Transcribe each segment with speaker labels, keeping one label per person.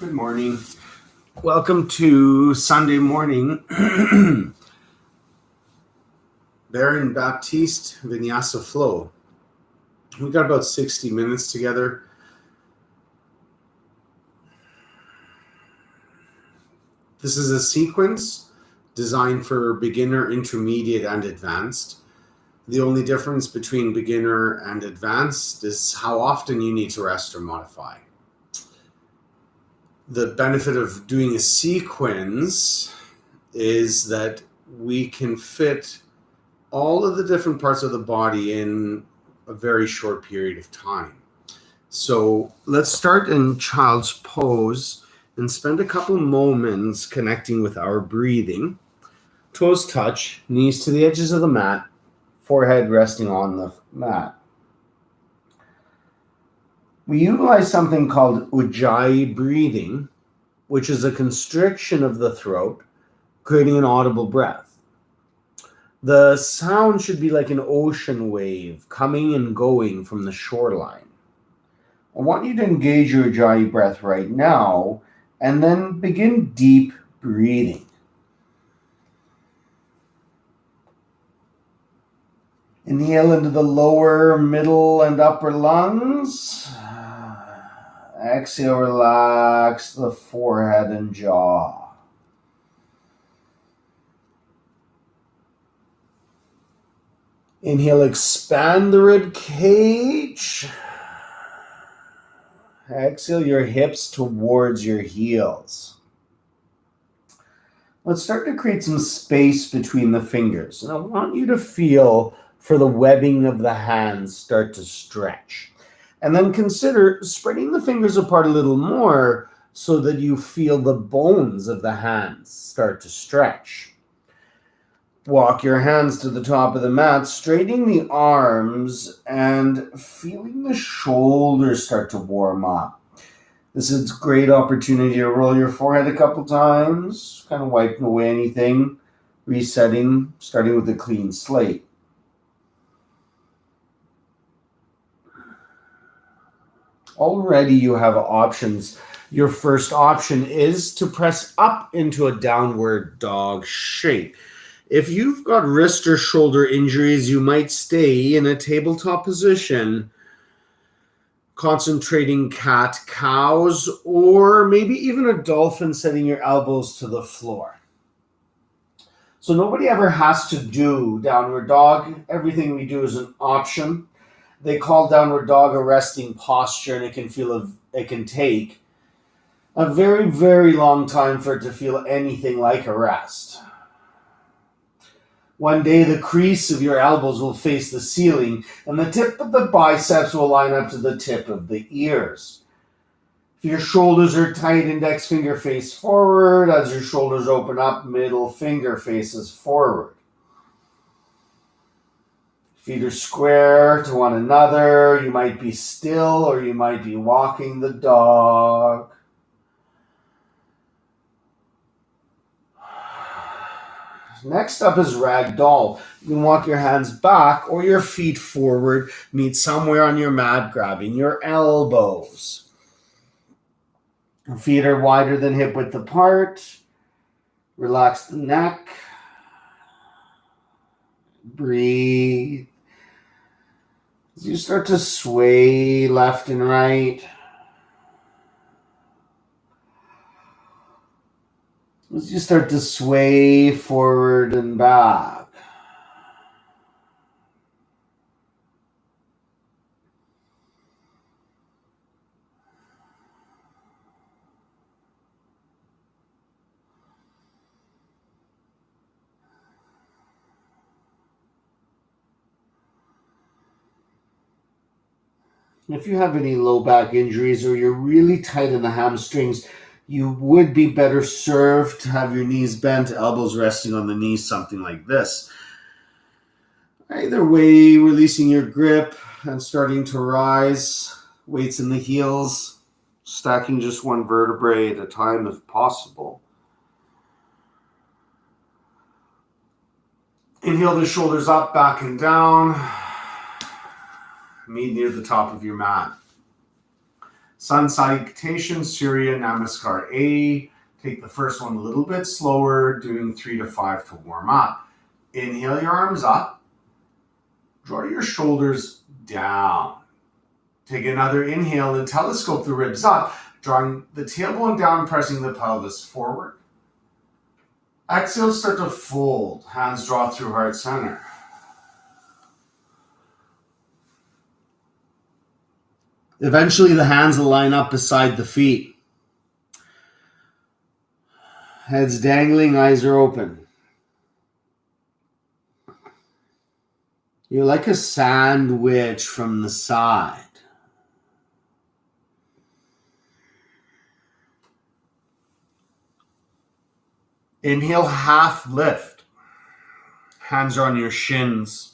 Speaker 1: Good morning. Welcome to Sunday morning. Baron Baptiste Vinyassa flow. We got about 60 minutes together. This is a sequence designed for beginner, intermediate, and advanced. The only difference between beginner and advanced is how often you need to rest or modify. The benefit of doing a sequence is that we can fit all of the different parts of the body in a very short period of time. So let's start in child's pose and spend a couple moments connecting with our breathing. Toes touch, knees to the edges of the mat, forehead resting on the mat. We utilize something called Ujjayi breathing, which is a constriction of the throat, creating an audible breath. The sound should be like an ocean wave coming and going from the shoreline. I want you to engage your Ujjayi breath right now and then begin deep breathing. Inhale into the lower, middle, and upper lungs. Exhale, relax the forehead and jaw. Inhale, expand the rib cage. Exhale your hips towards your heels. Let's start to create some space between the fingers. And I want you to feel for the webbing of the hands start to stretch. And then consider spreading the fingers apart a little more so that you feel the bones of the hands start to stretch. Walk your hands to the top of the mat, straightening the arms and feeling the shoulders start to warm up. This is a great opportunity to roll your forehead a couple times, kind of wiping away anything, resetting, starting with a clean slate. Already you have options. Your first option is to press up into a downward dog shape. If you've got wrist or shoulder injuries, you might stay in a tabletop position, concentrating cat-cows, or maybe even a dolphin, setting your elbows to the floor. So nobody ever has to do downward dog. Everything we do is an option. They call downward dog a resting posture, and it can take a very, very long time for it to feel anything like a rest. One day the crease of your elbows will face the ceiling, and the tip of the biceps will line up to the tip of the ears. If your shoulders are tight, index finger face forward. As your shoulders open up, middle finger faces forward. Feet are square to one another. You might be still or you might be walking the dog. Next up is ragdoll. You can walk your hands back or your feet forward, meet somewhere on your mat, grabbing your elbows. Your feet are wider than hip width apart. Relax the neck. Breathe. As you start to sway left and right. As you start to sway forward and back. If you have any low back injuries or you're really tight in the hamstrings, you would be better served to have your knees bent, elbows resting on the knees, something like this. Either way, releasing your grip and starting to rise, weights in the heels, stacking just one vertebrae at a time if possible. Inhale the shoulders up, back and down. Meet near the top of your mat. Sun salutation, Surya Namaskar A. Take the first one a little bit slower, doing 3 to 5 to warm up. Inhale your arms up. Draw your shoulders down. Take another inhale and telescope the ribs up, drawing the tailbone down, pressing the pelvis forward. Exhale, start to fold. Hands draw through heart center. Eventually, the hands will line up beside the feet. Heads dangling, eyes are open. You're like a sandwich from the side. Inhale, half lift. Hands are on your shins.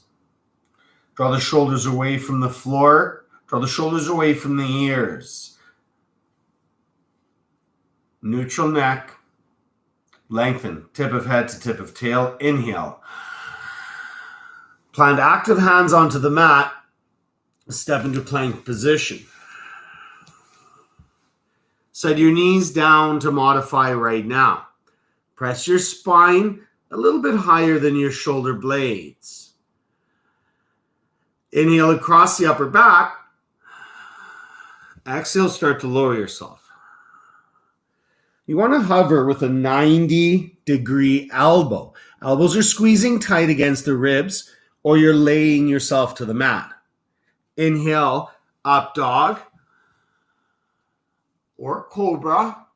Speaker 1: Draw the shoulders away from the floor. Draw the shoulders away from the ears. Neutral neck. Lengthen. Tip of head to tip of tail. Inhale. Plant active hands onto the mat. Step into plank position. Set your knees down to modify right now. Press your spine a little bit higher than your shoulder blades. Inhale across the upper back. Exhale, start to lower yourself. You want to hover with a 90-degree elbow. Elbows are squeezing tight against the ribs, or you're laying yourself to the mat. Inhale, up dog or cobra.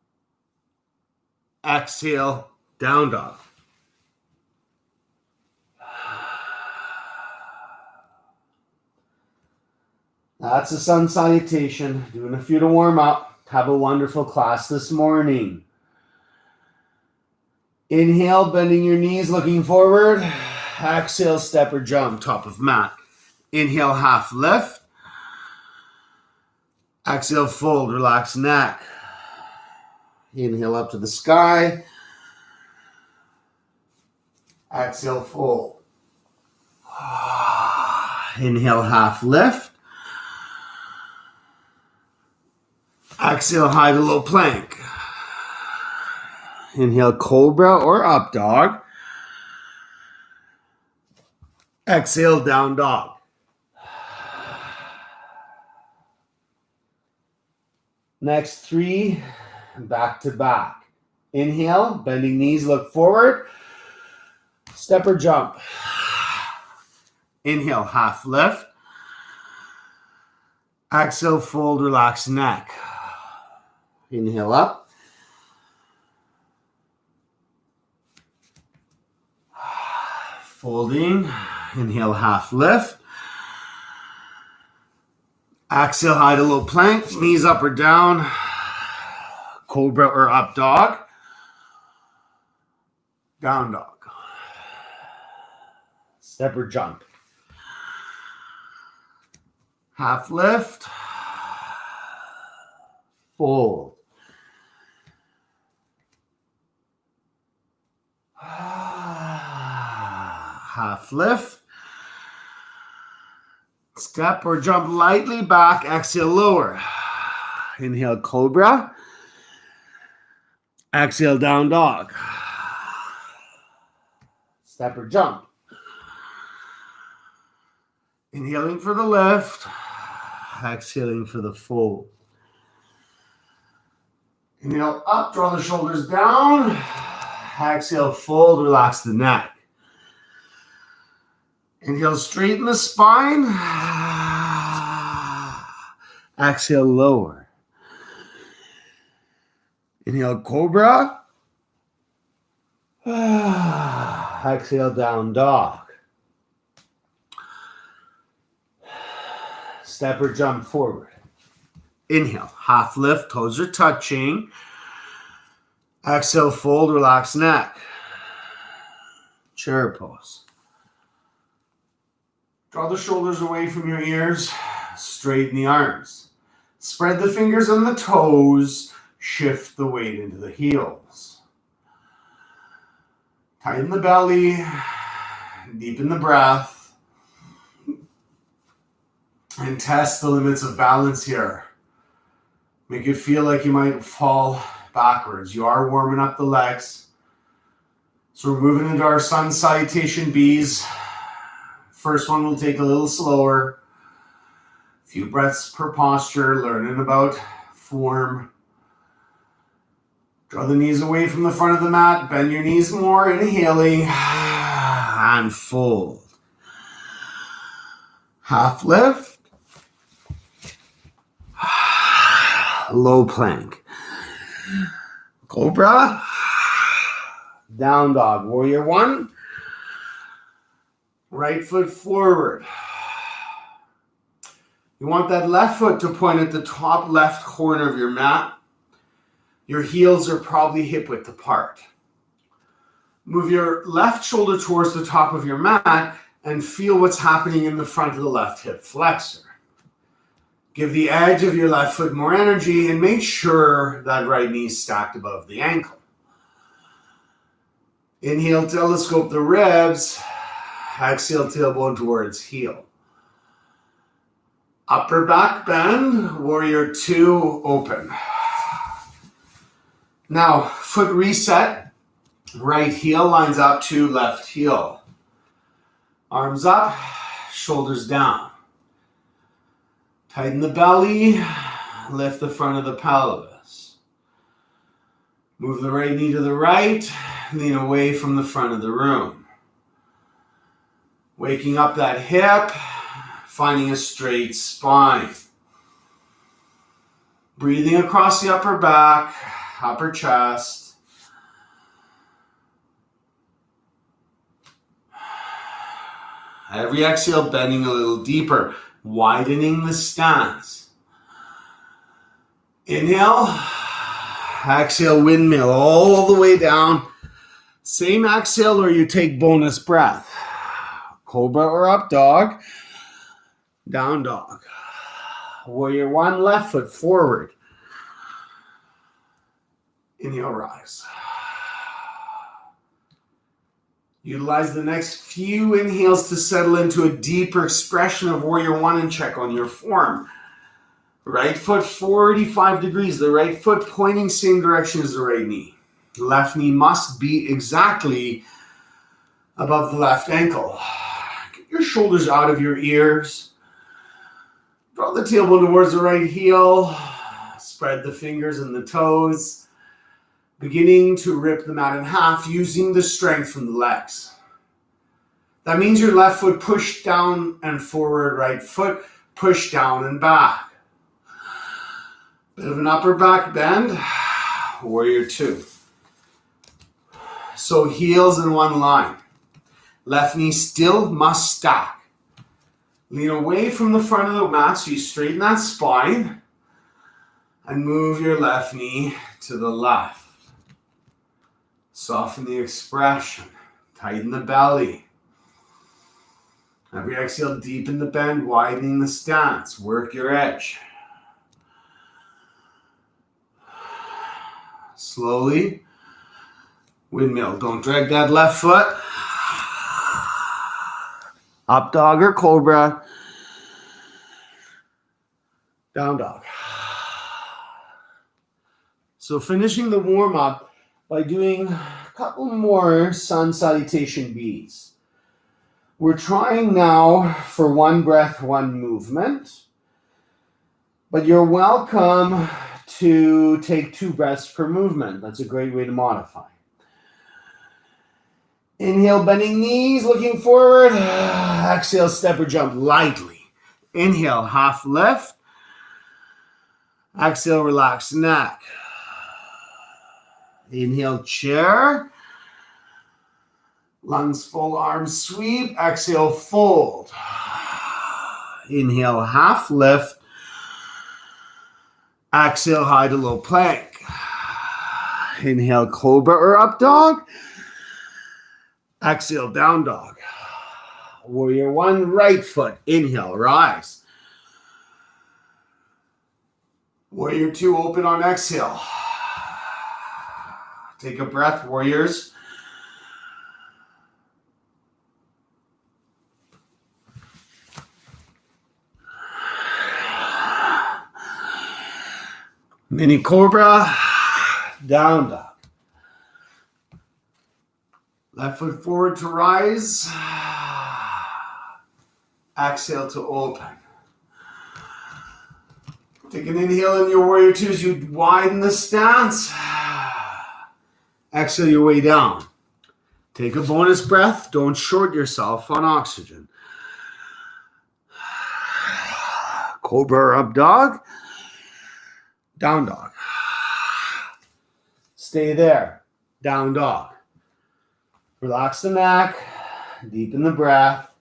Speaker 1: Exhale, down dog. That's a sun salutation. Doing a few to warm up. Have a wonderful class this morning. Inhale, bending your knees, looking forward. Exhale, step or jump, top of mat. Inhale, half lift. Exhale, fold, relax neck. Inhale up to the sky. Exhale, fold. Inhale, half lift. Exhale, high to low plank. Inhale, cobra or up dog. Exhale, down dog. Next 3, back to back. Inhale, bending knees, look forward. Step or jump. Inhale, half lift. Exhale, fold, relax neck. Inhale up. Folding. Inhale, half lift. Exhale, high to low plank. Knees up or down. Cobra or up dog. Down dog. Step or jump. Half lift. Fold. Half lift. Step or jump lightly back. Exhale, lower. Inhale, cobra. Exhale, down dog. Step or jump. Inhaling for the lift. Exhaling for the fold. Inhale up, draw the shoulders down. Exhale, fold, relax the neck. Inhale, straighten the spine. Exhale, lower. Inhale, cobra. Exhale, down dog. Step or jump forward. Inhale, half lift, toes are touching. Exhale, fold, relax neck. Chair pose. Draw the shoulders away from your ears. Straighten the arms. Spread the fingers on the toes. Shift the weight into the heels. Tighten the belly. Deepen the breath. And test the limits of balance here. Make it feel like you might fall backwards. You are warming up the legs. So we're moving into our sun salutation Bs. First one will take a little slower. A few breaths per posture, learning about form. Draw the knees away from the front of the mat. Bend your knees more, inhaling. And fold. Half lift. Low plank. Cobra. Down dog. Warrior one. Right foot forward. You want that left foot to point at the top left corner of your mat. Your heels are probably hip width apart. Move your left shoulder towards the top of your mat and feel what's happening in the front of the left hip flexor. Give the edge of your left foot more energy and make sure that right knee is stacked above the ankle. Inhale, telescope the ribs. Exhale, tailbone towards heel. Upper back bend, warrior two, open. Now, foot reset. Right heel lines up to left heel. Arms up, shoulders down. Tighten the belly, lift the front of the pelvis. Move the right knee to the right, lean away from the front of the room. Waking up that hip, finding a straight spine. Breathing across the upper back, upper chest. Every exhale, bending a little deeper, widening the stance. Inhale, exhale, windmill all the way down. Same exhale or you take bonus breath. Cobra or up dog, down dog. Warrior one, left foot forward. Inhale, rise. Utilize the next few inhales to settle into a deeper expression of warrior one and check on your form. Right foot 45 degrees, the right foot pointing same direction as the right knee. Left knee must be exactly above the left ankle. Get your shoulders out of your ears. Draw the tailbone towards the right heel. Spread the fingers and the toes. Beginning to rip the mat in half using the strength from the legs. That means your left foot push down and forward, right foot push down and back. Bit of an upper back bend, warrior two. So heels in one line. Left knee still must stack. Lean away from the front of the mat so you straighten that spine and move your left knee to the left. Soften the expression. Tighten the belly. Every exhale, deepen the bend, widening the stance. Work your edge. Slowly. Windmill. Don't drag that left foot. Up dog or cobra. Down dog. So finishing the warm-up by doing a couple more sun salutation Bs. We're trying now for one breath, one movement, but you're welcome to take 2 breaths per movement. That's a great way to modify. Inhale, bending knees, looking forward. Exhale, step or jump lightly. Inhale, half lift. Exhale, relax neck. Inhale, chair. Lungs full, arms sweep. Exhale, fold. Inhale, half lift. Exhale, high to low plank. Inhale, cobra or up dog. Exhale, down dog. Warrior one, right foot. Inhale, rise. Warrior two, open on exhale. Take a breath, warriors. Mini cobra, down dog. Left foot forward to rise. Exhale to open. Take an inhale in your warrior two as you widen the stance. Exhale your way down. Take a bonus breath. Don't short yourself on oxygen. Cobra up dog. Down dog. Stay there. Down dog. Relax the neck. Deepen the breath.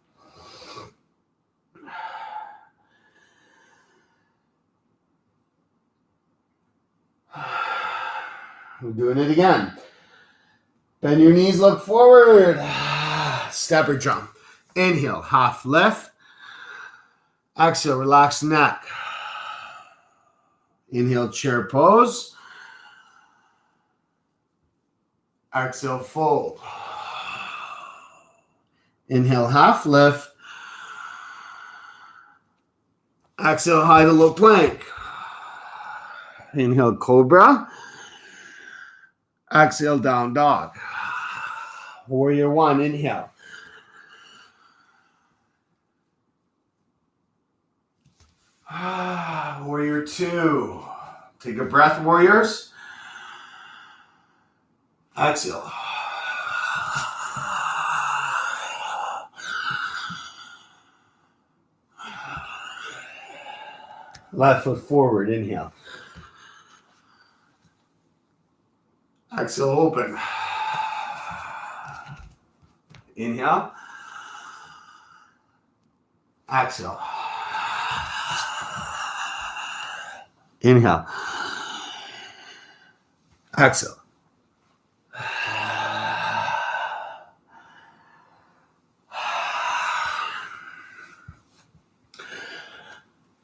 Speaker 1: We're doing it again. Bend your knees, look forward. Step or jump. Inhale, half lift. Exhale, relax neck. Inhale, chair pose. Exhale, fold. Inhale, half lift. Exhale, high to low plank. Inhale, cobra. Exhale, down dog. Warrior one, inhale. Warrior two. Take a breath, warriors. Exhale. Left foot forward, inhale. Exhale, open. Inhale. Exhale. Inhale. Exhale.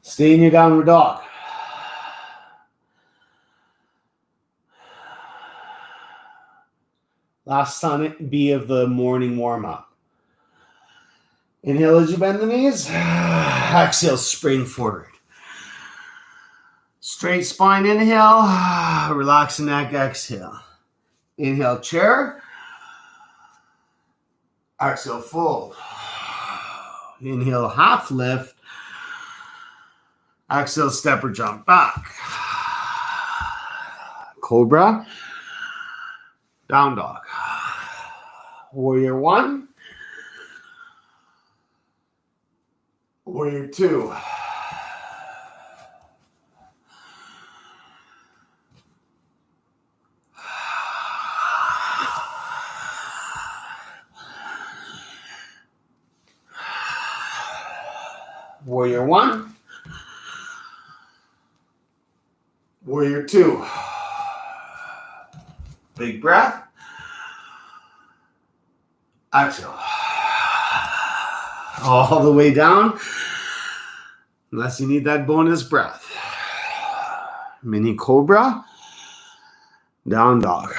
Speaker 1: Stay in your downward dog. Last time B of the morning warm-up. Inhale as you bend the knees. Exhale, spring forward. Straight spine, inhale. Relax the neck, exhale. Inhale, chair. Exhale, fold. Inhale, half lift. Exhale, step or jump back. Cobra. Down dog. Warrior one. Warrior two. Warrior one. Warrior two. Big breath. Exhale. All the way down. Unless you need that bonus breath. Mini cobra. Down dog.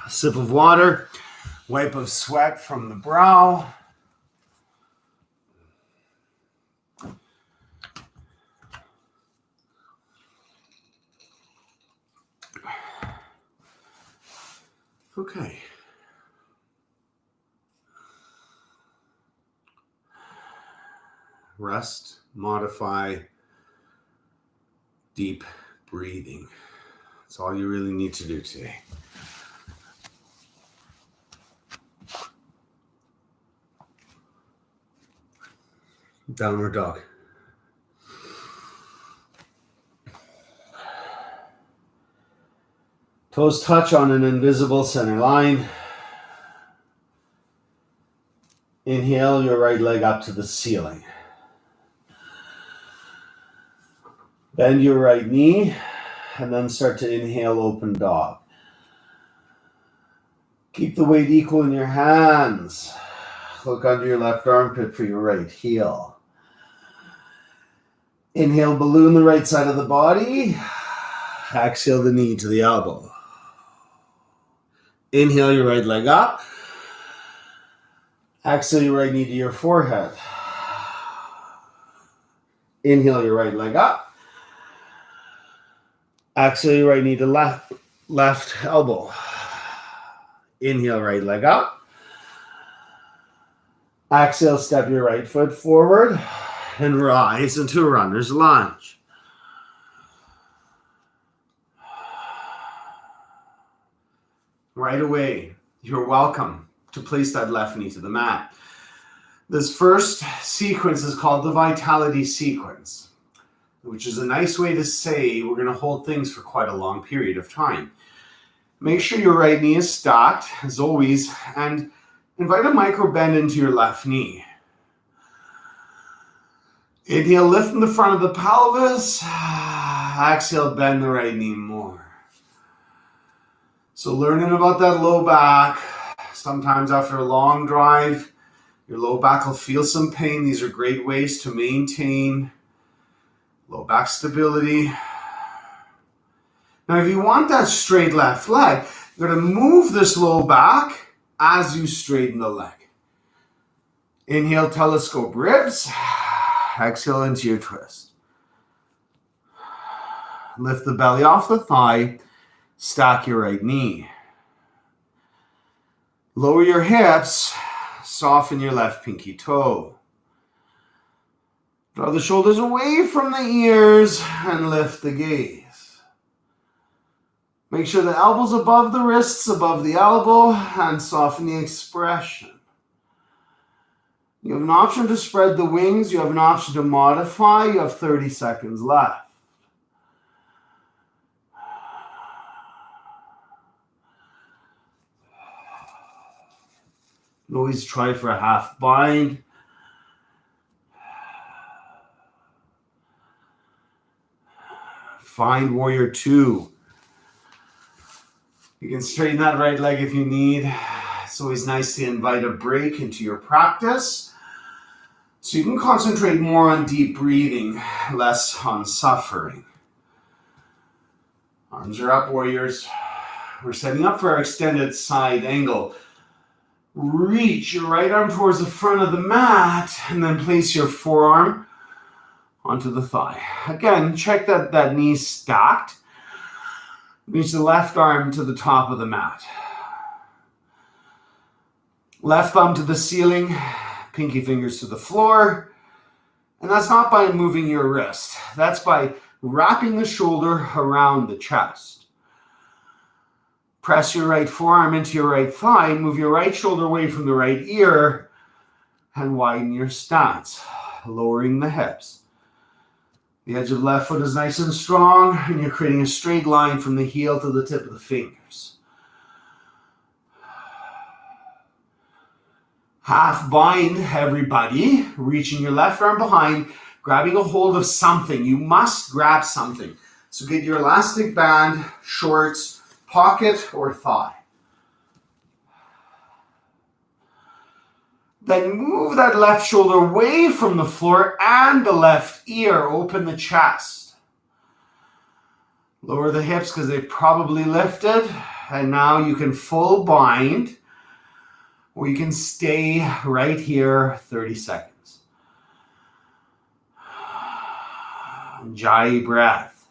Speaker 1: Sip of water. Wipe of sweat from the brow. Okay. Rest, modify, deep breathing. That's all you really need to do today. Downward dog. Toes touch on an invisible center line. Inhale your right leg up to the ceiling. Bend your right knee and then start to inhale open dog. Keep the weight equal in your hands. Look under your left armpit for your right heel. Inhale, balloon the right side of the body. Exhale the knee to the elbow. Inhale your right leg up. Exhale your right knee to your forehead. Inhale your right leg up. Exhale your right knee to left elbow. Inhale, right leg up. Exhale, step your right foot forward and rise into runner's lunge. Right away, you're welcome to place that left knee to the mat. This first sequence is called the vitality sequence, which is a nice way to say we're going to hold things for quite a long period of time. Make sure your right knee is stacked, as always, and invite a micro bend into your left knee. Inhale, lift from the front of the pelvis. Exhale, bend the right knee more. So learning about that low back, sometimes after a long drive, your low back will feel some pain. These are great ways to maintain low back stability. Now, if you want that straight left leg, you're going to move this low back as you straighten the leg. Inhale, telescope ribs. Exhale into your twist. Lift the belly off the thigh. Stack your right knee. Lower your hips. Soften your left pinky toe. Draw the shoulders away from the ears and lift the gaze. Make sure the elbow's above the wrists, above the elbow, and soften the expression. You have an option to spread the wings. You have an option to modify. You have 30 seconds left. You always try for a half bind. Find warrior two. You can straighten that right leg if you need. It's always nice to invite a break into your practice, so you can concentrate more on deep breathing, less on suffering. Arms are up, warriors. We're setting up for our extended side angle. Reach your right arm towards the front of the mat and then place your forearm onto the thigh. Again, check that knee's stacked. Reach the left arm to the top of the mat. Left thumb to the ceiling, pinky fingers to the floor. And that's not by moving your wrist. That's by wrapping the shoulder around the chest. Press your right forearm into your right thigh. Move your right shoulder away from the right ear and widen your stance, lowering the hips. The edge of the left foot is nice and strong, and you're creating a straight line from the heel to the tip of the fingers. Half bind, everybody. Reaching your left arm behind, grabbing a hold of something. You must grab something. So get your elastic band, shorts, pocket, or thigh. Then move that left shoulder away from the floor and the left ear. Open the chest. Lower the hips because they've probably lifted. And now you can full bind, or you can stay right here 30 seconds. Jai breath.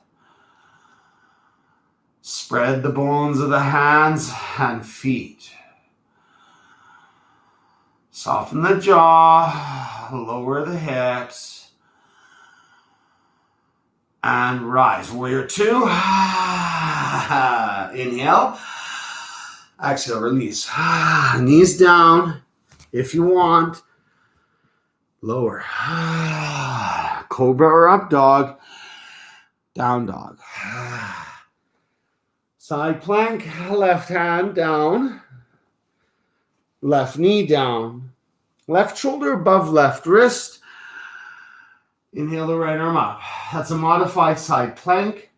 Speaker 1: Spread the bones of the hands and feet. Soften the jaw, lower the hips, and rise. Warrior two. Inhale. Exhale, release. Knees down if you want. Lower. Cobra or up dog. Down dog. Side plank, left hand down. Left knee down. Left shoulder above left wrist. Inhale the right arm up. That's a modified side plank.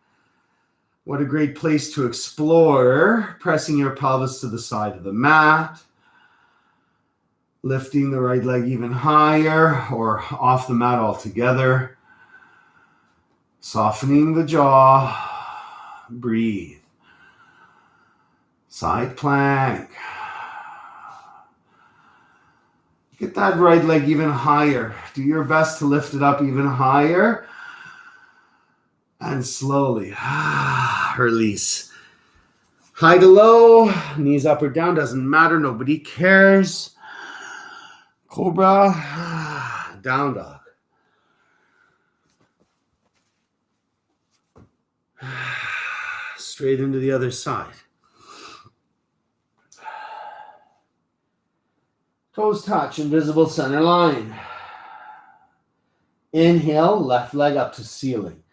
Speaker 1: What a great place to explore. Pressing your pelvis to the side of the mat. Lifting the right leg even higher or off the mat altogether. Softening the jaw. Breathe. Side plank. Get that right leg even higher. Do your best to lift it up even higher. And slowly release. High to low, knees up or down, doesn't matter. Nobody cares. Cobra, down dog. Straight into the other side. Toes touch, invisible center line. Inhale, left leg up to ceiling.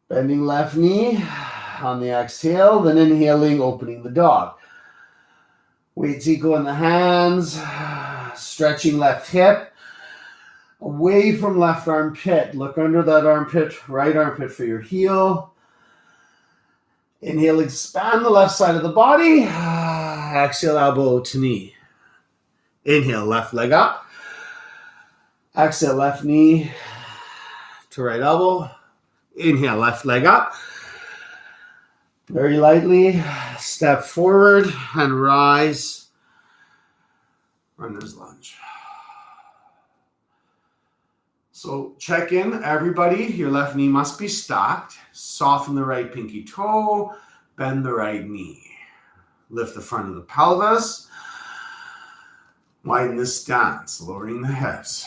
Speaker 1: Bending left knee on the exhale, then inhaling, opening the dog. Weights equal in the hands, stretching left hip, away from left armpit. Look under that armpit, right armpit for your heel. Inhale, expand the left side of the body. Exhale, elbow to knee. Inhale, left leg up. Exhale, left knee to right elbow. Inhale, left leg up. Very lightly, step forward and rise. Runner's lunge. So check in, everybody. Your left knee must be stacked. Soften the right pinky toe. Bend the right knee. Lift the front of the pelvis. Widen the stance, lowering the hips.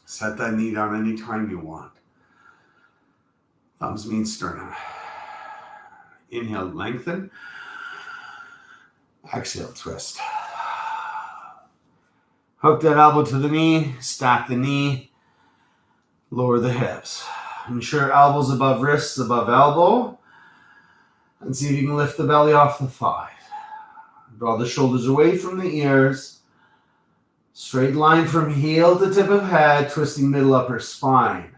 Speaker 1: Set that knee down anytime you want. Thumbs mean sternum. Inhale, lengthen. Exhale, twist. Hook that elbow to the knee, stack the knee, lower the hips. Ensure elbows above wrists, above elbow. And see if you can lift the belly off the thigh. Draw the shoulders away from the ears. Straight line from heel to tip of head, twisting middle upper spine.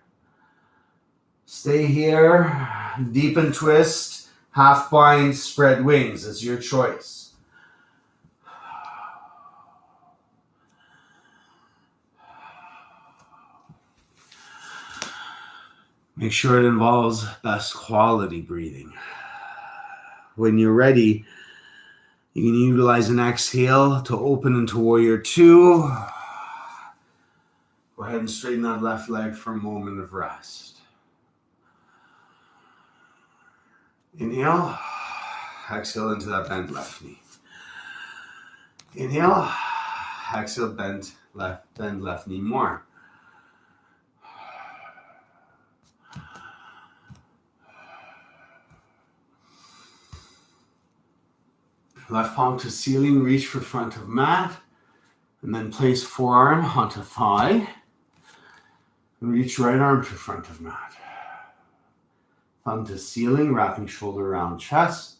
Speaker 1: Stay here, deepen twist, half bind, spread wings. It's your choice. Make sure it involves best quality breathing. When you're ready, you can utilize an exhale to open into warrior two. Go ahead and straighten that left leg for a moment of rest. Inhale, exhale into that bent left knee. Inhale, exhale, bend left knee more. Left palm to ceiling, reach for front of mat, and then place forearm onto thigh, and reach right arm to front of mat. Thumb to ceiling, wrapping shoulder around chest,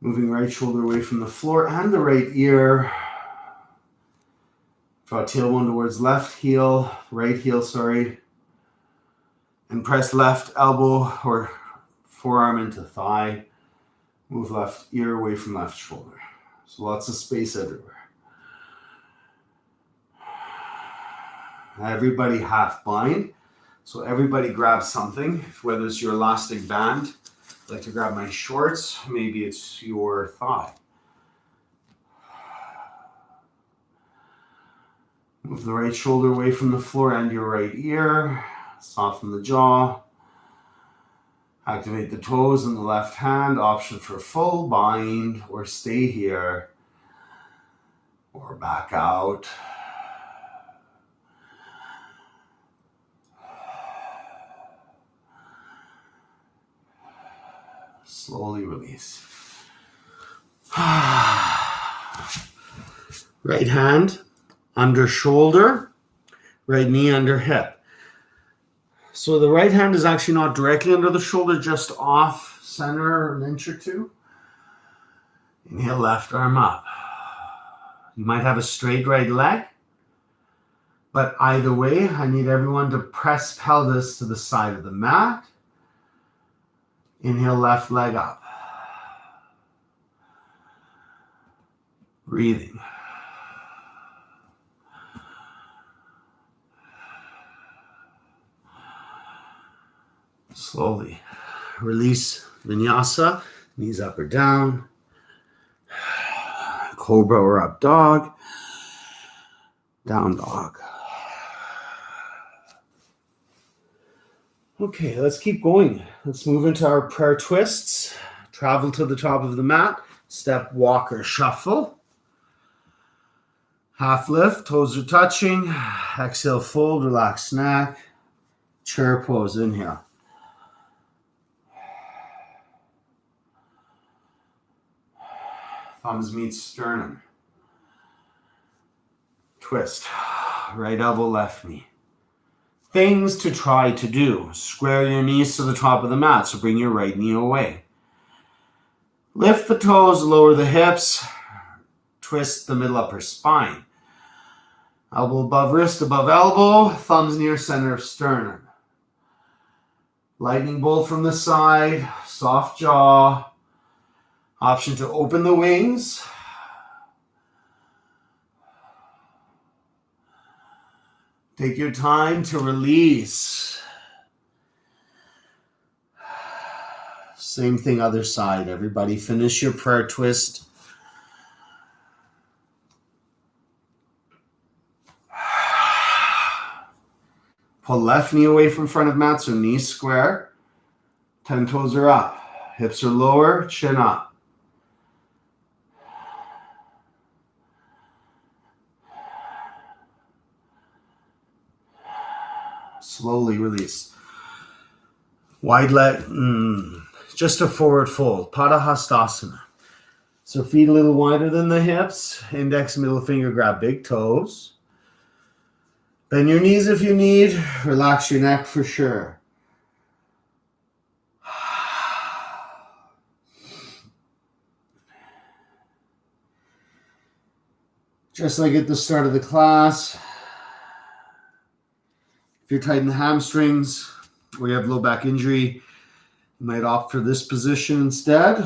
Speaker 1: moving right shoulder away from the floor and the right ear. Draw tailbone towards right heel, and press left elbow or forearm into thigh. Move left ear away from left shoulder. So lots of space everywhere. Everybody half bind. So everybody grab something, whether it's your elastic band. I like to grab my shorts. Maybe it's your thigh. Move the right shoulder away from the floor and your right ear. Soften the jaw. Activate the toes in the left hand. Option for full bind or stay here or back out. Slowly release. Right hand under shoulder, right knee under hip. So the right hand is actually not directly under the shoulder, just off center an inch or two. Inhale, left arm up. You might have a straight right leg, but either way, I need everyone to press pelvis to the side of the mat. Inhale, left leg up. Breathing. Slowly release Vinyassa, knees up or down. Cobra or up dog. Down dog. Okay, let's keep going. Let's move into our prayer twists. Travel to the top of the mat. Step, walk, or shuffle. Half lift, toes are touching. Exhale, fold, relax neck. Chair pose, inhale. Thumbs meet sternum. Twist. Right elbow, left knee. Things to try to do. Square your knees to the top of the mat, so bring your right knee away. Lift the toes, lower the hips. Twist the middle upper spine. Elbow above wrist, above elbow. Thumbs near center of sternum. Lightning bolt from the side. Soft jaw. Option to open the wings. Take your time to release. Same thing, other side. Everybody finish your prayer twist. Pull left knee away from front of mat, so knees square. 10 toes are up. Hips are lower, chin up. Slowly release. Wide leg, just a forward fold. Padahastasana. So feet a little wider than the hips. Index, middle finger, grab big toes. Bend your knees if you need. Relax your neck for sure. Just like at the start of the class, if you're tight in the hamstrings or you have low back injury, you might opt for this position instead.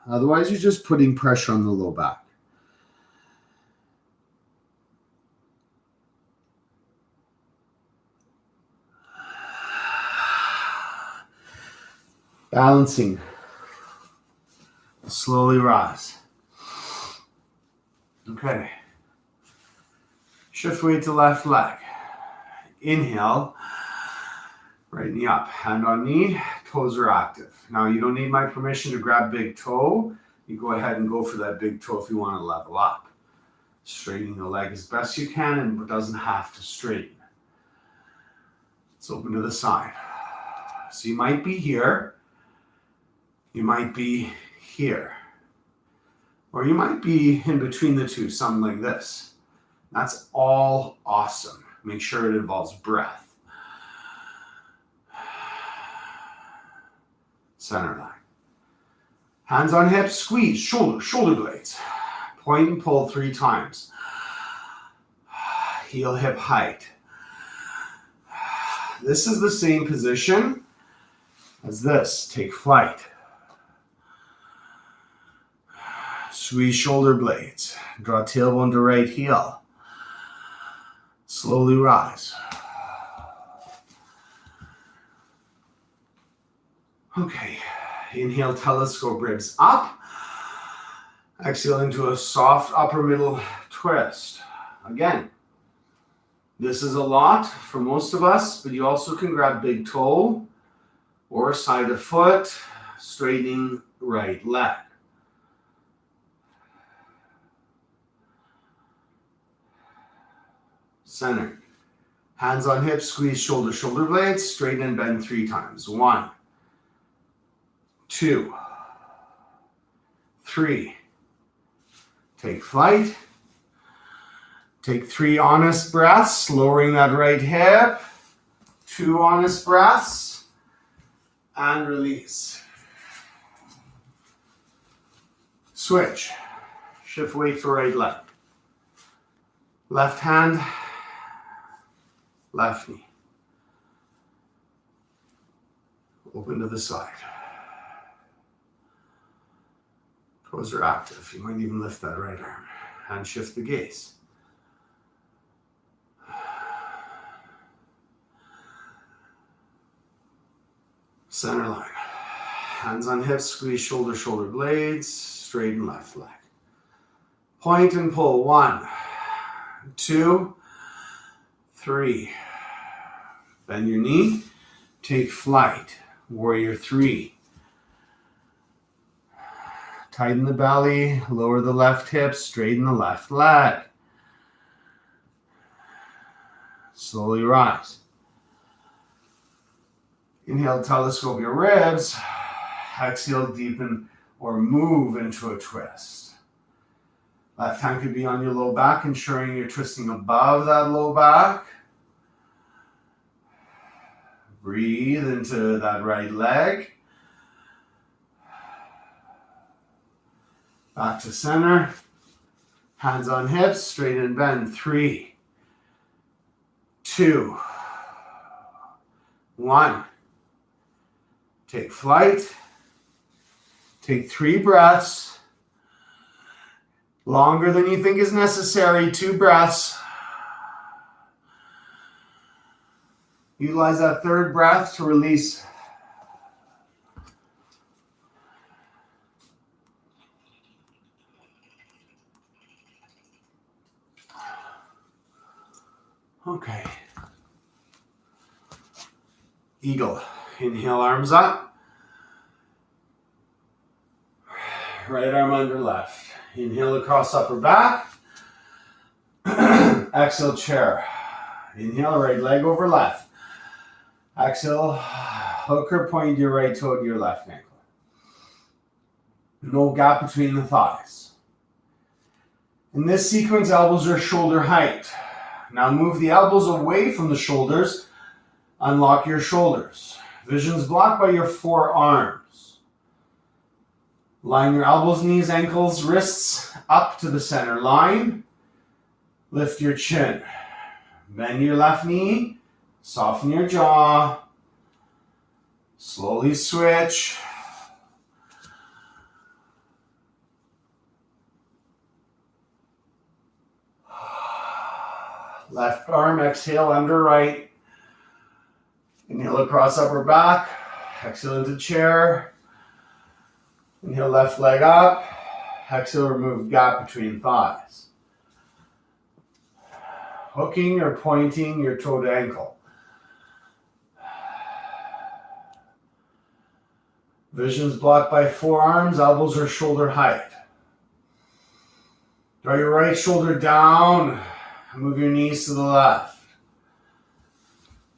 Speaker 1: Otherwise, you're just putting pressure on the low back. Balancing. Slowly rise. Okay. Shift weight to left leg. Inhale. Right knee up. Hand on knee. Toes are active. Now, you don't need my permission to grab big toe. You go ahead and go for that big toe if you want to level up. Straightening the leg as best you can, and it doesn't have to straighten. It's open to the side. So you might be here. You might be here. Or you might be in between the two, something like this. That's all awesome. Make sure it involves breath. Center line. Hands on hips, squeeze, shoulder blades. Point and pull 3 times. Heel hip height. This is the same position as this. Take flight. Squeeze shoulder blades. Draw tailbone to right heel. Slowly rise. Okay. Inhale, telescope ribs up. Exhale into a soft upper middle twist. Again, this is a lot for most of us, but you also can grab big toe or side of foot, straightening right leg. Center. Hands on hips, squeeze shoulder blades, straighten and bend 3 times. 1, 2, 3. Take flight. Take 3 honest breaths, lowering that right hip. 2 honest breaths. And release. Switch. Shift weight to right leg. Left hand. Left knee. Open to the side. Toes are active. You might even lift that right arm. And shift the gaze. Center line. Hands on hips, squeeze shoulder, shoulder blades, straighten left leg. Point and pull. 1, 2, 3. Bend your knee. Take flight. Warrior 3. Tighten the belly, lower the left hip, straighten the left leg. Slowly rise. Inhale, telescope your ribs. Exhale, deepen or move into a twist. Left hand could be on your low back, ensuring you're twisting above that low back. Breathe into that right leg. Back to center. Hands on hips, straighten and bend. 3, 2, 1. Take flight. Take 3 breaths. Longer than you think is necessary. 2 breaths. Utilize that 3rd breath to release. Okay. Eagle. Inhale, arms up. Right arm under left. Inhale across upper back. Exhale, chair. Inhale, right leg over left. Exhale, hook or point your right toe to your left ankle. No gap between the thighs. In this sequence, elbows are shoulder height. Now move the elbows away from the shoulders. Unlock your shoulders. Vision's blocked by your forearms. Line your elbows, knees, ankles, wrists up to the center line. Lift your chin. Bend your left knee. Soften your jaw. Slowly switch. Left arm, exhale under right. Inhale across upper back. Exhale into chair. Inhale left leg up. Exhale, remove gap between thighs. Hooking or pointing your toe to ankle. Vision's blocked by forearms, elbows are shoulder height. Draw your right shoulder down. Move your knees to the left.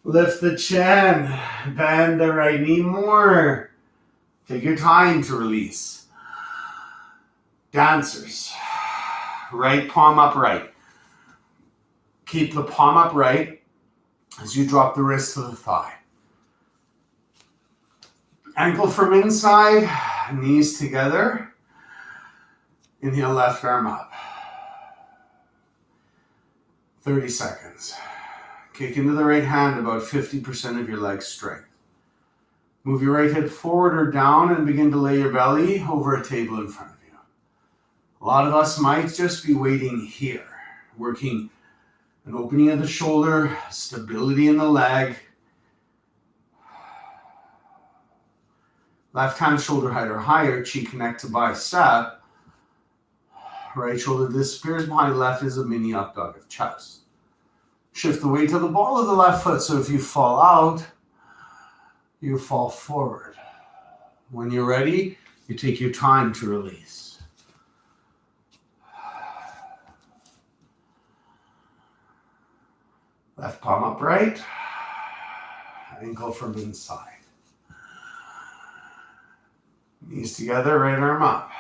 Speaker 1: Lift the chin. Bend the right knee more. Take your time to release. Dancers. Right palm upright. Keep the palm upright as you drop the wrist to the thigh. Ankle from inside, knees together. Inhale, left arm up. 30 seconds. Kick into the right hand about 50% of your leg strength. Move your right hip forward or down and begin to lay your belly over a table in front of you. A lot of us might just be waiting here, working an opening of the shoulder, stability in the leg. Left hand shoulder height or higher, chi connect to bicep. Right shoulder disappears behind left is a mini up dog of chest. Shift the weight to the ball of the left foot, so if you fall out, you fall forward. When you're ready, you take your time to release. Left palm upright, ankle from inside. Knees together, right arm up.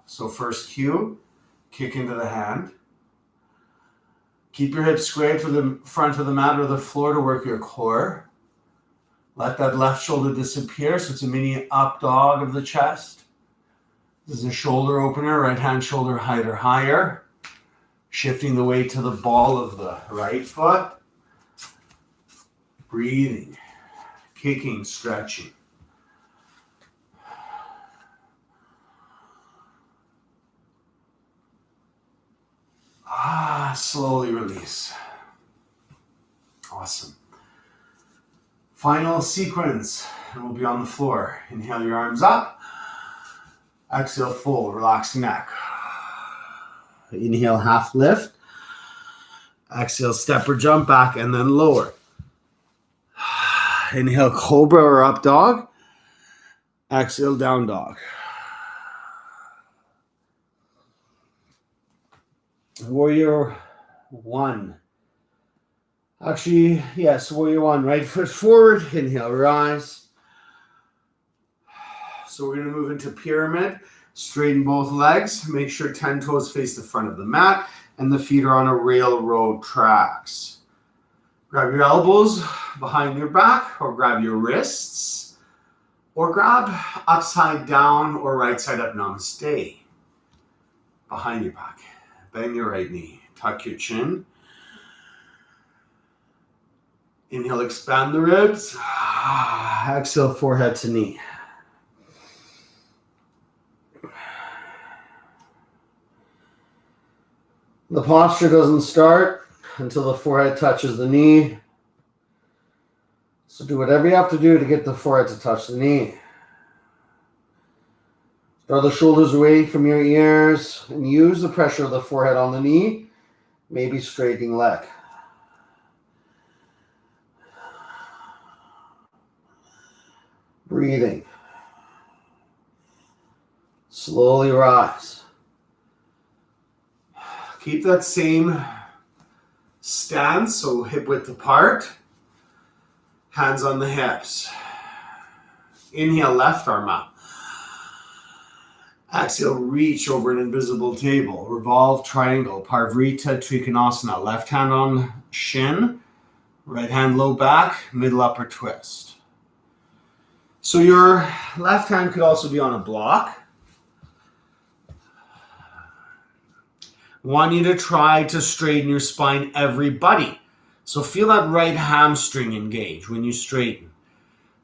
Speaker 1: So first cue, kick into the hand. Keep your hips squared to the front of the mat or the floor to work your core. Let that left shoulder disappear, so it's a mini up dog of the chest. This is a shoulder opener, right hand shoulder height or higher. Shifting the weight to the ball of the right foot. Breathing, kicking, stretching. Slowly release. Awesome. Final sequence. and we'll be on the floor. Inhale your arms up. Exhale, fold, relax neck. Inhale, half lift. Exhale, step or jump back, and then lower. Inhale, cobra or up dog. Exhale, down dog. Warrior one. Actually, yes, warrior one. Right foot forward. Inhale, rise. So we're going to move into pyramid. Straighten both legs. Make sure 10 toes face the front of the mat and the feet are on a railroad tracks. Grab your elbows behind your back or grab your wrists or grab upside down or right side up namaste. Behind your back. Bend your right knee. Tuck your chin. Inhale, expand the ribs. Exhale, forehead to knee. The posture doesn't start until the forehead touches the knee. So do whatever you have to do to get the forehead to touch the knee. Draw the shoulders away from your ears and use the pressure of the forehead on the knee, maybe straightening leg. Breathing. Slowly rise. Keep that same stance, so hip width apart. Hands on the hips. Inhale, left arm up. Exhale, reach over an invisible table. Revolve triangle, Parvrita Trikonasana. Left hand on shin, right hand low back, middle upper twist. So your left hand could also be on a block. I want you to try to straighten your spine, everybody. So feel that right hamstring engage when you straighten.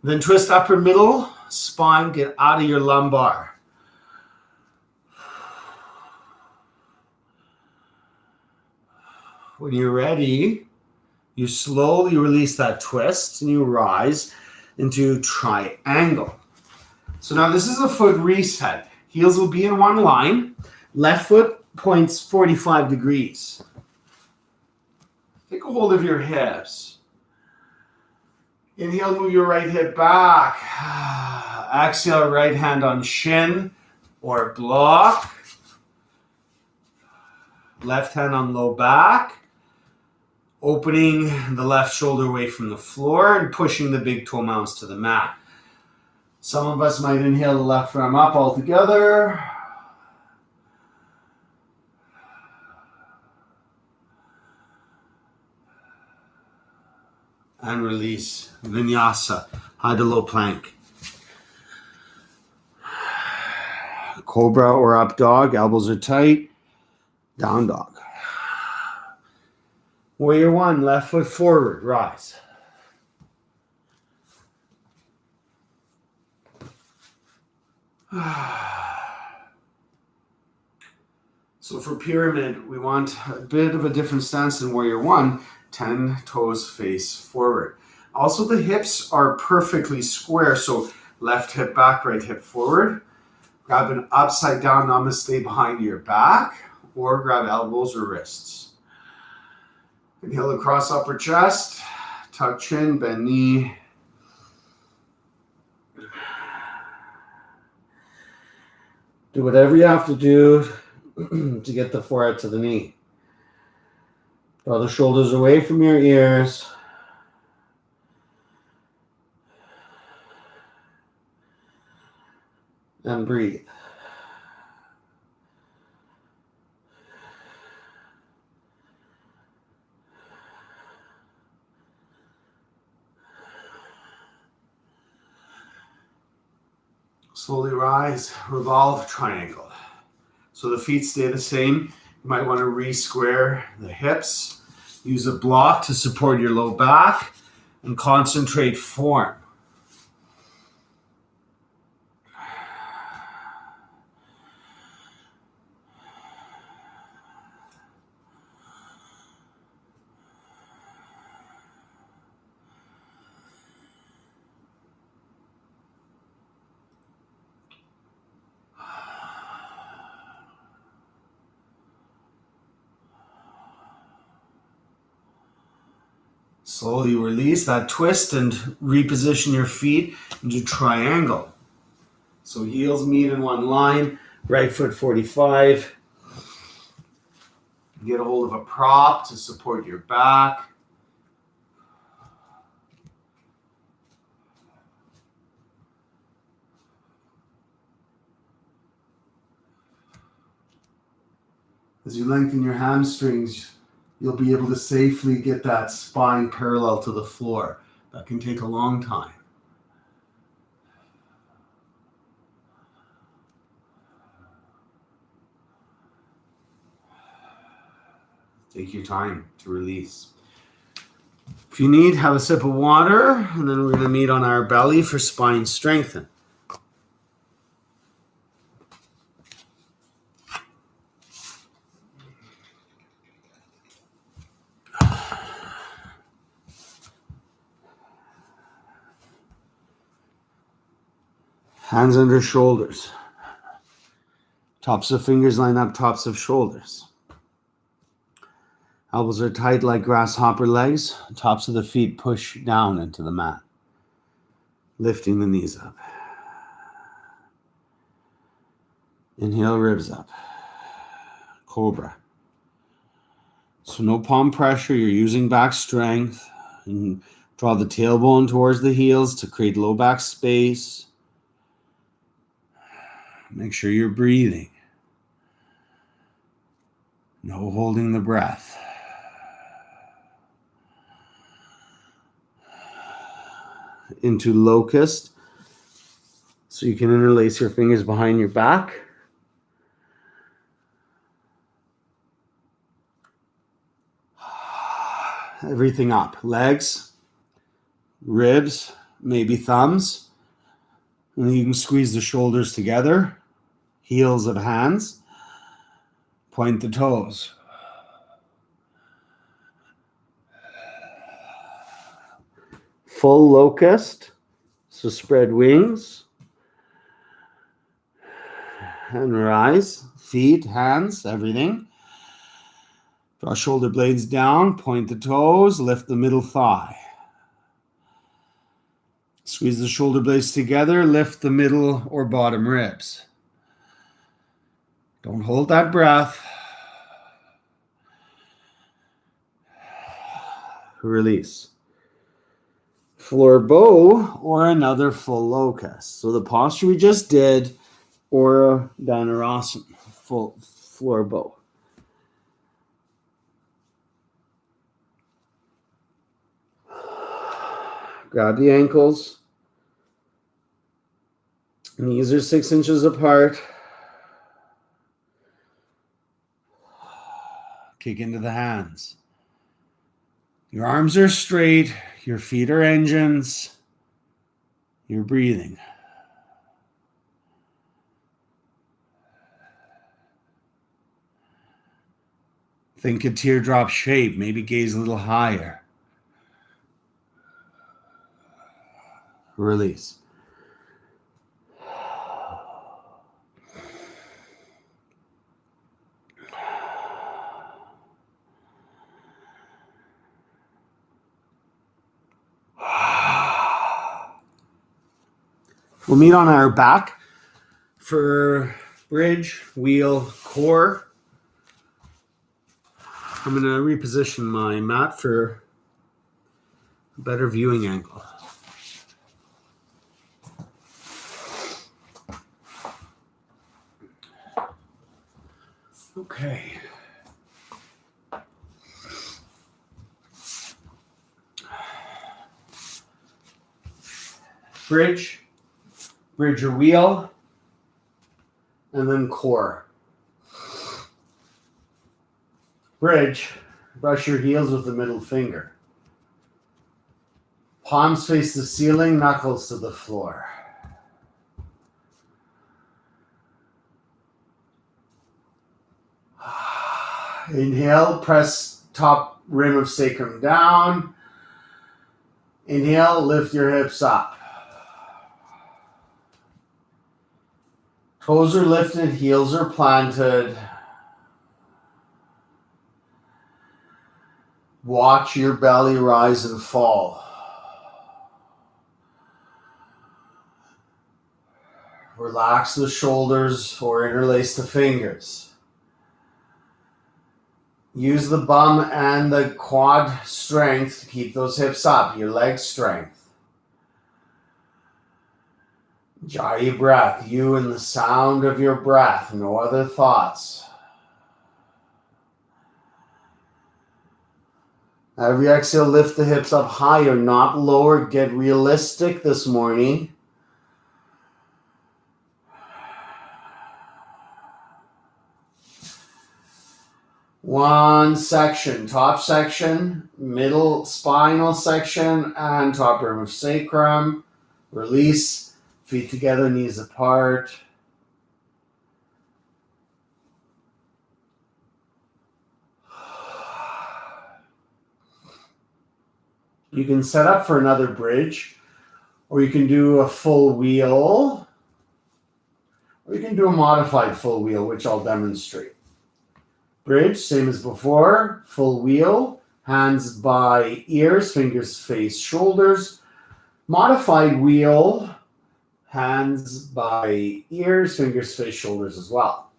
Speaker 1: Then twist upper middle, spine, get out of your lumbar. When you're ready, you slowly release that twist and you rise into triangle. So now this is a foot reset. Heels will be in one line. Left foot points 45 degrees. Take a hold of your hips. Inhale, move your right hip back. Exhale, right hand on shin or block. Left hand on low back. Opening the left shoulder away from the floor and pushing the big toe mounts to the mat. Some of us might inhale the left arm up all together. And release. Vinyassa, high to low plank. Cobra or up dog, elbows are tight. Down dog. Warrior one, left foot forward, rise. So for pyramid, we want a bit of a different stance than warrior one. 10 toes face forward. Also, the hips are perfectly square. So left hip back, right hip forward. Grab an upside down namaste behind your back or grab elbows or wrists. Inhale across upper chest. Tuck chin, bend knee. Do whatever you have to do to get the forehead to the knee. Draw the shoulders away from your ears. And breathe. Slowly rise, revolve, triangle. So the feet stay the same. You might want to re-square the hips. Use a block to support your low back and concentrate form. Slowly release that twist and reposition your feet into triangle. So heels meet in one line, right foot 45. Get a hold of a prop to support your back. As you lengthen your hamstrings, you'll be able to safely get that spine parallel to the floor. That can take a long time. Take your time to release. If you need, have a sip of water, and then we're going to meet on our belly for spine strengthen. Hands under shoulders. Tops of fingers line up tops of shoulders. Elbows are tight like grasshopper legs. Tops of the feet push down into the mat. Lifting the knees up. Inhale, ribs up. Cobra. So no palm pressure. You're using back strength. And draw the tailbone towards the heels to create low back space. Make sure you're breathing. No holding the breath. Into locust. So you can interlace your fingers behind your back. Everything up. Legs, ribs, maybe thumbs. And then you can squeeze the shoulders together. Heels of hands. Point the toes. Full locust. So spread wings. And rise. Feet, hands, everything. Draw shoulder blades down, point the toes, lift the middle thigh. Squeeze the shoulder blades together, lift the middle or bottom ribs. Don't hold that breath. Release. Floor bow or another full locust. So the posture we just did, or Dhanurasana, full floor bow. Grab the ankles. Knees are 6 inches apart. Kick into the hands. Your arms are straight. Your feet are engines. You're breathing. Think a teardrop shape. Maybe gaze a little higher. Release. We'll meet on our back for bridge, wheel, core. I'm going to reposition my mat for a better viewing angle. Okay. Bridge or wheel, and then core. Bridge, brush your heels with the middle finger. Palms face the ceiling, knuckles to the floor. Inhale, press top rim of sacrum down. Inhale, lift your hips up. Toes are lifted, heels are planted. Watch your belly rise and fall. Relax the shoulders or interlace the fingers. Use the bum and the quad strength to keep those hips up, your leg strength. Enjoy your breath, you and the sound of your breath, no other thoughts. Every exhale, lift the hips up higher, not lower. Get realistic this morning. One section, top section, middle spinal section, and top rim of sacrum. Release, feet together, knees apart. You can set up for another bridge, or you can do a full wheel, or you can do a modified full wheel, which I'll demonstrate. Bridge, same as before, full wheel, hands by ears, fingers face shoulders. Modified wheel, hands by ears, fingers face shoulders as well.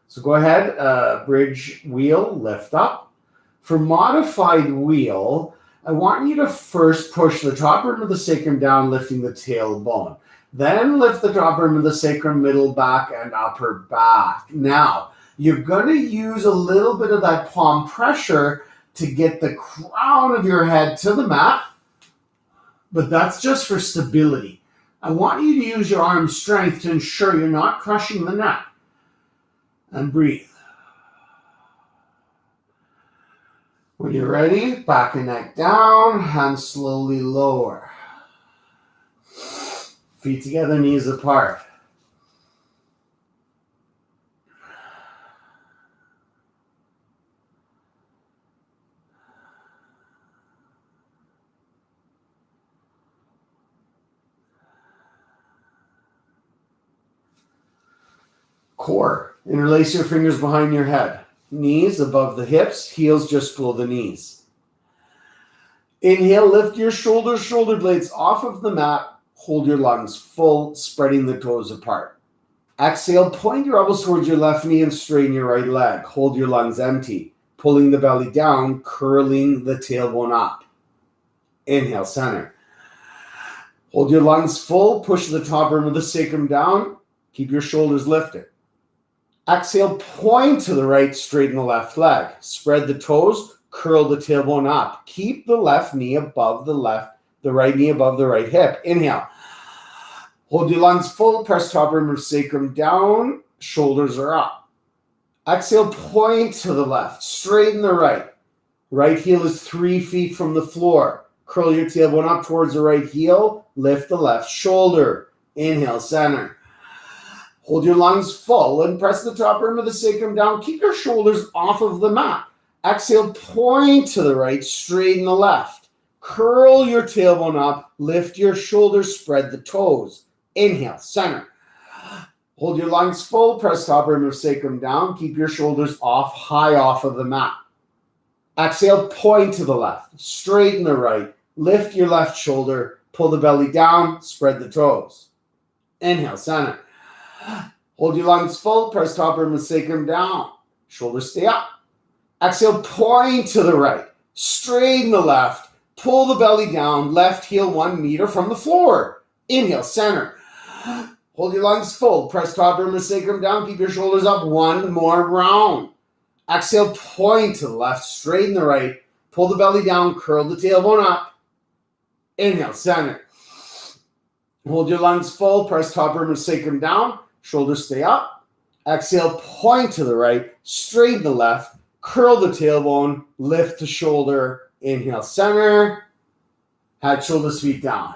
Speaker 1: So go ahead, bridge wheel, lift up. For modified wheel, I want you to first push the top rim of the sacrum down, lifting the tailbone. Then lift the top rim of the sacrum, middle back, and upper back. Now, you're going to use a little bit of that palm pressure to get the crown of your head to the mat, but that's just for stability. I want you to use your arm strength to ensure you're not crushing the neck. And breathe. When you're ready, back and neck down, hands slowly lower. Feet together, knees apart. Core. Interlace your fingers behind your head. Knees above the hips, heels just below the knees. Inhale, lift your shoulders, shoulder blades off of the mat. Hold your lungs full, spreading the toes apart. Exhale, point your elbows towards your left knee and straighten your right leg. Hold your lungs empty, pulling the belly down, curling the tailbone up. Inhale, center. Hold your lungs full, push the top rim of the sacrum down. Keep your shoulders lifted. Exhale, point to the right, straighten the left leg. Spread the toes, curl the tailbone up. Keep the left knee above the right knee above the right hip. Inhale. Hold your lungs full, press top rim of sacrum down, shoulders are up. Exhale, point to the left, straighten the right. Right heel is 3 feet from the floor. Curl your tailbone up towards the right heel, lift the left shoulder. Inhale, center. Hold your lungs full and press the top rim of the sacrum down. Keep your shoulders off of the mat. Exhale, point to the right, straighten the left. Curl your tailbone up, lift your shoulders, spread the toes. Inhale, center. Hold your lungs full, press top rim of sacrum down. Keep your shoulders high off of the mat. Exhale, point to the left, straighten the right, lift your left shoulder, pull the belly down, spread the toes. Inhale, center. Hold your lungs full, press top rim of sacrum down. Shoulders stay up. Exhale, point to the right, straighten the left, pull the belly down, left heel 1 meter from the floor. Inhale, center. Hold your lungs full, press top rim of sacrum down, keep your shoulders up 1 more round. Exhale, point to the left, straighten the right, pull the belly down, curl the tailbone up. Inhale, center. Hold your lungs full, press top rim of sacrum down, shoulders stay up. Exhale, point to the right, straighten the left, curl the tailbone, lift the shoulder. Inhale, center. Head, shoulders, feet down.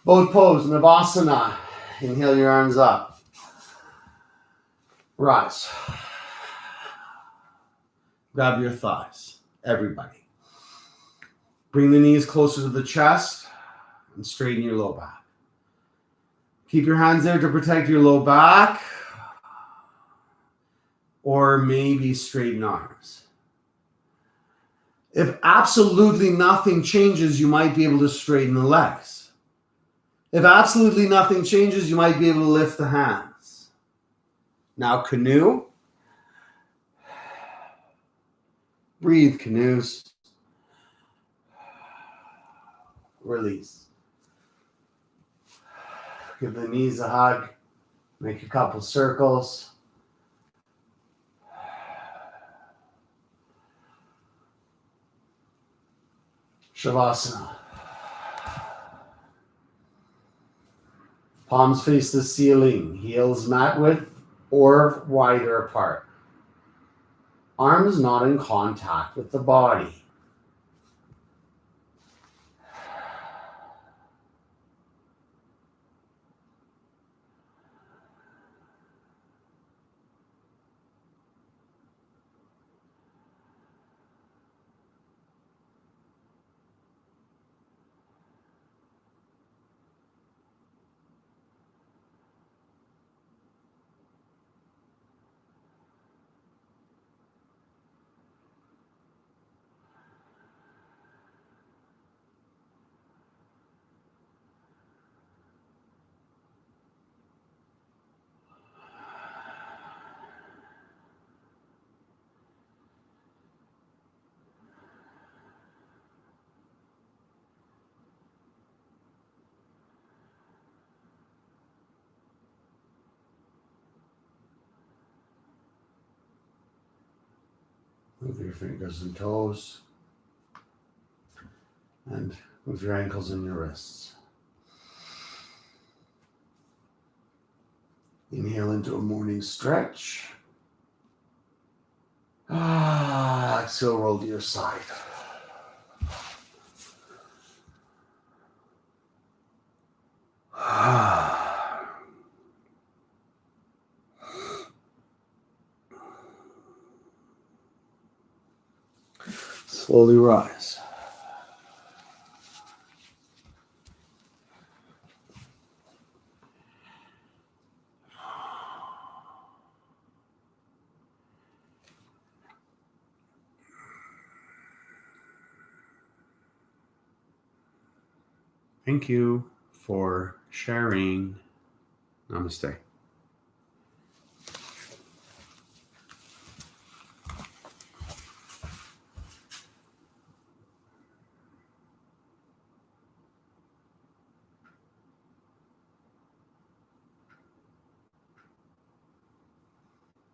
Speaker 1: Boat pose, Navasana. Inhale your arms up. Rise. Grab your thighs, everybody. Bring the knees closer to the chest and straighten your low back. Keep your hands there to protect your low back. or maybe straighten arms. If absolutely nothing changes, you might be able to straighten the legs. If absolutely nothing changes, you might be able to lift the hands. Now, canoe. Breathe, canoes. Release. Give the knees a hug. Make a couple circles. Shavasana. Palms face the ceiling. Heels mat width or wider apart. Arms not in contact with the body. Move your fingers and toes. And move your ankles and your wrists. Inhale into a morning stretch. Exhale, roll to your side. Slowly rise. Thank you for sharing. Namaste.